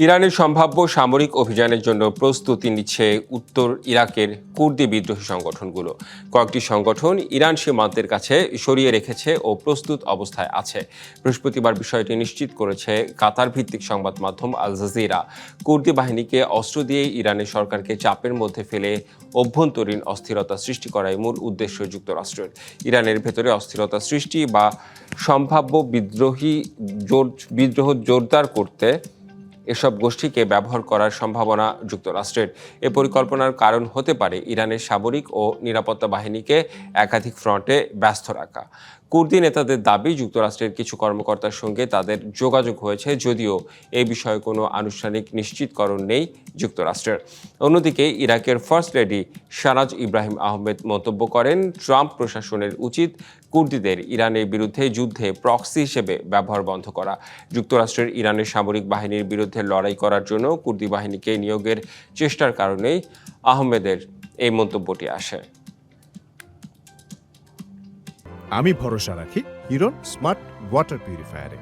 ইরানের সম্ভাব্য সামরিক অভিযানের জন্য প্রস্তুতি নিচ্ছে উত্তর ইরাকের কুর্দি বিদ্রোহী সংগঠনগুলো। কয়েকটি সংগঠন ইরান সীমান্তের কাছে সরিয়ে রেখেছে ও প্রস্তুত অবস্থায় আছে। বৃহস্পতিবার বিষয়টি নিশ্চিত করেছে কাতার ভিত্তিক সংবাদ মাধ্যম আল জাজিরা। কুর্দি বাহিনীকে অস্ত্র দিয়ে ইরানের সরকারকে চাপের মধ্যে ফেলে অভ্যন্তরীণ অস্থিরতা সৃষ্টি করাই মূল উদ্দেশ্য যুক্তরাষ্ট্রের। ইরানের ভেতরে অস্থিরতা সৃষ্টি বা সম্ভাব্য বিদ্রোহ জোরদার করতে এসব গোষ্ঠীকে ব্যবহার করার সম্ভাবনা যুক্তরাষ্ট্রের। এ পরিকল্পনার কারণ হতে পারে ইরানের সামরিক ও নিরাপত্তা বাহিনীকে একাধিক ফ্রন্টে ব্যস্ত রাখা। কুর্দি নেতাদের দাবি, যুক্তরাষ্ট্রের কিছু কর্মকর্তার সঙ্গে তাদের যোগাযোগ হয়েছে, যদিও এ বিষয়ে কোনো আনুষ্ঠানিক নিশ্চিতকরণ নেই যুক্তরাষ্ট্রের। অন্যদিকে ইরাকের ফার্স্ট লেডি শাহনাজ ইব্রাহিম আহমেদ মন্তব্য করেন, ট্রাম্প প্রশাসনের উচিত কুর্দিদের ইরানের বিরুদ্ধে যুদ্ধে প্রক্সি হিসেবে ব্যবহার বন্ধ করা। যুক্তরাষ্ট্রের ইরানের সামরিক বাহিনীর বিরুদ্ধে লড়াই করার জন্য কুর্দি বাহিনীকে নিয়োগের চেষ্টার কারণেই আহমেদের এই মন্তব্যটি আসে। আমি ভরসা রাখি হিরন স্মার্ট ওয়াটার পিউরিফায়ারে।